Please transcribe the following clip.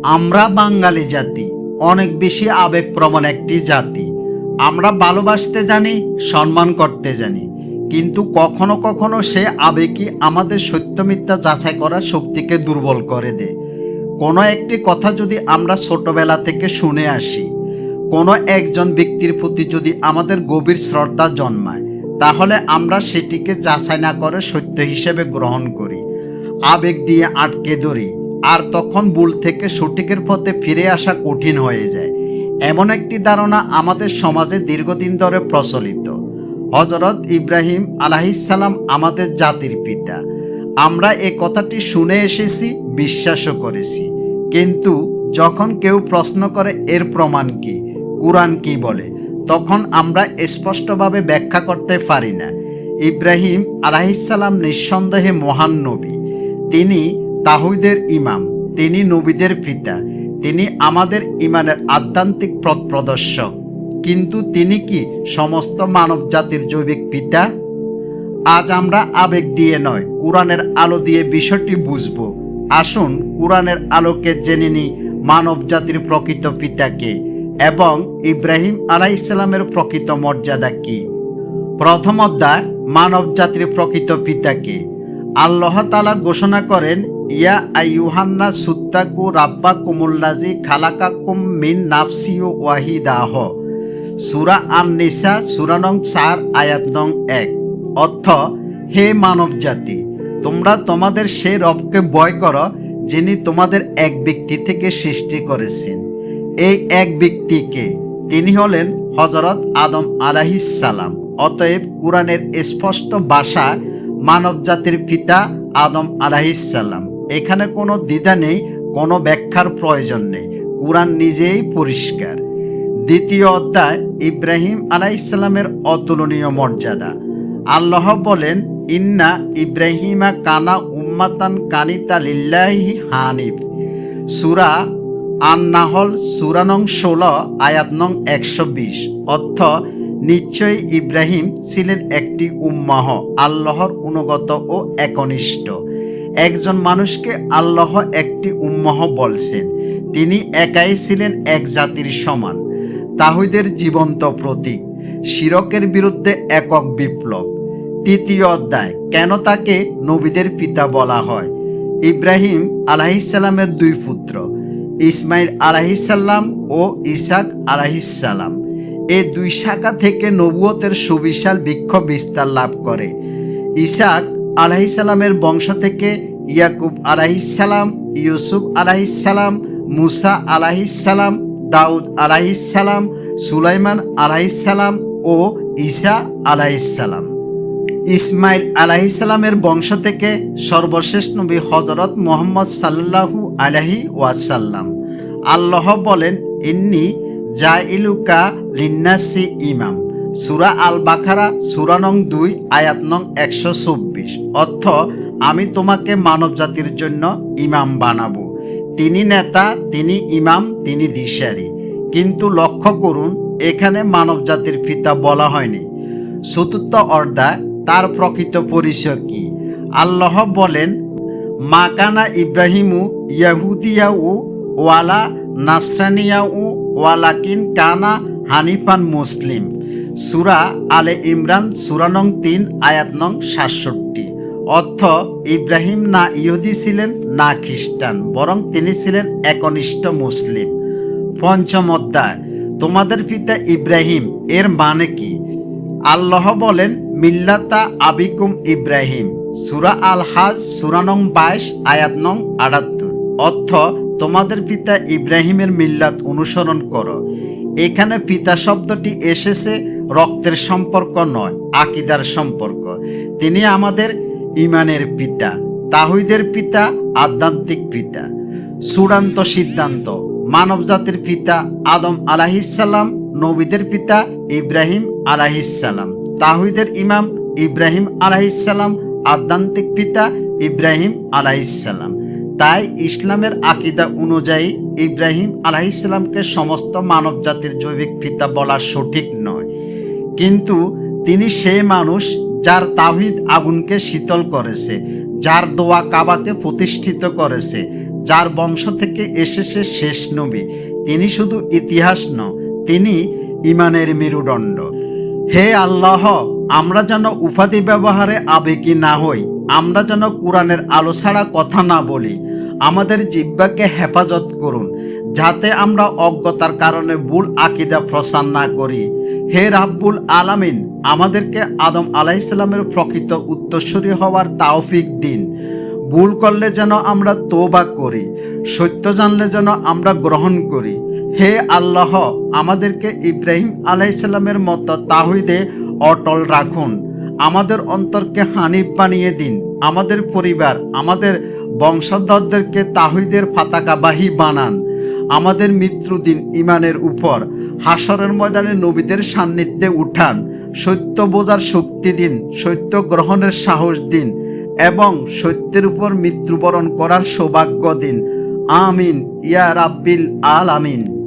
আমরা বাঙালি জাতি অনেক বেশি আবেগপ্রবণ একটি জাতি। আমরা ভালোবাসতে জানি, সম্মান করতে জানি, কিন্তু কখনো কখনো সে আবেগই আমাদের সত্য মিথ্যা যাচাই করার শক্তিকে দুর্বল করে দেয়। কোনো একটি কথা যদি আমরা ছোটবেলা থেকে শুনে আসি, কোনো একজন ব্যক্তির প্রতি যদি আমাদের গভীর শ্রদ্ধা জন্মায়, তাহলে আমরা সেটিকে যাচাই না করে সত্য হিসেবে গ্রহণ করি, আবেগ দিয়ে আটকে ধরি, আর তখন ভুল থেকে সঠিকের পথে ফিরে আসা কঠিন হয়ে যায়। এমন একটি ধারণা আমাদের সমাজে দীর্ঘদিন ধরে প্রচলিত। হযরত ইব্রাহিম আলাইহিসসালাম আমাদের জাতির পিতা। আমরা এ কথাটি শুনে এসেছি, বিশ্বাসও করেছি, কিন্তু যখন কেউ প্রশ্ন করে এর প্রমাণ কি, কুরআন কি বলে, তখন আমরা স্পষ্টভাবে ব্যাখ্যা করতে পারি না। ইব্রাহিম আলাইহিসসালাম নিঃসন্দেহে মহান নবী। তিনি তাওহীদের ইমাম, তিনি নবীদের পিতা, তিনি আমাদের ইমানের আধ্যাত্মিক পথ প্রদর্শক। কিন্তু তিনি কি সমস্ত মানব জাতির জৈবিক পিতা? আজ আমরা আবেগ দিয়ে নয়, কোরআনের আলো দিয়ে বিষয়টি বুঝব। আসুন কোরআনের আলোকে জেনে নিই মানব জাতির প্রকৃত পিতাকে এবং ইব্রাহিম আলাইহিসসালামের প্রকৃত মর্যাদা কি। প্রথম অধ্যায়, মানব জাতির প্রকৃত পিতাকে। আল্লাহ তাআলা ঘোষণা করেন, ইয়া আইয়ুহান্নাস সুত্তাকু রাব্বাকুমুল্লাযী খালাকাকুম মিন নাফসিন ওয়াহিদাহ। সূরা আন-নিসা সূরা নং 4 আয়াত নং 1। অর্থ, হে মানব জাতি, তোমরা তোমাদের সেই রবকে ভয় করো যিনি তোমাদের এক ব্যক্তি থেকে সৃষ্টি করেছেন। এই এক ব্যক্তিকে, তিনি হলেন হযরত আদম আলাইহিসসালাম। অতএব কোরআনের স্পষ্ট ভাষা, মানব জাতির পিতা আদম আলাইহিসসালাম। এখানে কোনো দ্বিধা নেই, কোনো ব্যাখ্যার প্রয়োজন নেই, কোরআন নিজেই পরিষ্কার। দ্বিতীয় অধ্যায়, ইব্রাহিম আলাইহিসসালামের অতুলনীয় মর্যাদা। আল্লাহ বলেন, ইন্না ইব্রাহিমা কানা উম্মাতান কানিতা লিল্লাহি হানিফ। সূরা আন-নাহল সূরা নং 16 আয়াত নং 120। অর্থ, নিশ্চয়ই ইব্রাহিম ছিলেন একটি উম্মাহ, আল্লাহর অনুগত ও একনিষ্ঠ। একজন মানুষকে আল্লাহ একটি উম্মাহ বলছেন, তিনি একাই ছিলেন এক জাতির সমান, তাওহীদের জীবন্ত প্রতীক, শিরকের বিরুদ্ধে একক বিপ্লব। তৃতীয় অধ্যায়, কেন তাকে নবীদের পিতা বলা হয়। ইব্রাহিম আলাইহিসসালামের দুই পুত্র, ইসমাইল আলাইহিসসালাম ও ইসাক আলাইহিসসালাম। এই দুই শাখা থেকে নবুয়তের সুবিশাল বৃক্ষ বিস্তার লাভ করে। ইসাক আলাইহিসসালামের বংশ থেকে ইয়াকুব আলাইহিসসালাম, ইউসুফ আলাইহিসসালাম, মুসা আলাইহিসসালাম, দাউদ আলাইহিসসালাম, সুলাইমান আলাইহিসসালাম ও ঈসা আলাইহিসসালাম। ইসমাইল আলাইহিসসালামের বংশ থেকে সর্বশেষ নবী হযরত মুহাম্মদ সাল্লাল্লাহু আলাইহি ওয়াসাল্লাম। আল্লাহ বলেন, ইন্নী জাইলুকা লিন্নাসি ইমাম। সূরা আল বাকারা সূরা নং 2 আয়াত নং 124। অর্থ, আমি তোমাকে মানব জাতির জন্য ইমাম বানাবো। তিনি নেতা, তিনি ইমাম, তিনি দিশারি। কিন্তু লক্ষ্য করুন, এখানে মানব জাতির পিতা বলা হয়নি। চতুর্থ অধ্যায়, তার প্রকৃত পরিচয় কি। আল্লাহ বলেন, মাকানা ইব্রাহিমু ইয়াহুদিয়াউ ওয়ালা নাসরানিয়াউ ওয়ালাকিন কানা হানিফান মুসলিম। সূরা আলে ইমরান সূরা নং 3 আয়াত নং 67। অর্থ, ইব্রাহিম না ইহুদি ছিলেন না খ্রিস্টান, বরং তিনি ছিলেন একনিষ্ঠ মুসলিম। পঞ্চম অধ্যায়, তোমাদের পিতা ইব্রাহিম, এর মানে কি। আল্লাহ বলেন, মিল্লাতা আবিকুম ইব্রাহিম। সূরা আল হাজ সূরা নং 22 আয়াত নং 78। অর্থ, তোমাদের পিতা ইব্রাহিমের মিল্লাত অনুসরণ করো। এখানে পিতা শব্দটি এসেছে রক্তের সম্পর্ক নয়, আকীদার সম্পর্ক। তিনি আমাদের ইমানের পিতা, তাওহীদের পিতা, আধ্যাত্মিক পিতা। চূড়ান্ত সিদ্ধান্ত, মানব জাতির পিতা আদম আলাইহিসসালাম, নবীদের পিতা ইব্রাহিম আলাইহিসসালাম, তাওহীদের ইমাম ইব্রাহিম আলাইহিসসালাম, আধ্যাত্মিক পিতা ইব্রাহিম আলাইহিসসালাম। তাই ইসলামের আকীদা অনুযায়ী ইব্রাহিম আলাইহিসসালামকে সমস্ত মানব জাতির জৈবিক পিতা বলা সঠিক নয়, কিন্তু তিনি সেই মানুষ যার তাওহীদ আগুনকে শীতল করেছে, যার দোয়া কাবাকে প্রতিষ্ঠিত করেছে, যার বংশ থেকে এসেছে শেষ নবী। তিনি শুধু ইতিহাস নয়, তিনি ইমানের মেরুদণ্ড। হে আল্লাহ, আমরা যেন উপাধি ব্যবহারে আবেগী না হই, আমরা যেন কোরআনের আলো ছাড়া কথা না বলি। আমাদের জিহ্বাকে হেফাজত করুন, যাতে আমরা অজ্ঞতার কারণে ভুল আকীদা প্রচার না করি। হে রাব্বুল আলামিন, আমাদেরকে আদম আলাইহিসসালামের প্রকৃত উত্তরসূরি হওয়ার তৌফিক দিন। ভুল করলে যেন আমরা তওবা করি, সত্য জানলে যেন আমরা গ্রহণ করি। হে আল্লাহ, আমাদেরকে ইব্রাহিম আলাইহিসসালামের মতো তাওহীদে অটল রাখুন। আমাদের অন্তরকে হানিফ বানিয়ে দিন। আমাদের পরিবার, আমাদের বংশধরদেরকে তাওহীদের পতাকাবাহী বানান। আমাদের মৃত্যুদিন ইমানের উপর, হাসরের ময়দানে নবীদের সান্নিধ্যে উঠান। সত্য বোঝার শক্তি দিন, সত্য গ্রহণের সাহস দিন এবং সত্যের উপর মৃত্যুবরণ করার সৌভাগ্য দিন। আমিন ইয়া রাব্বিল আলামিন।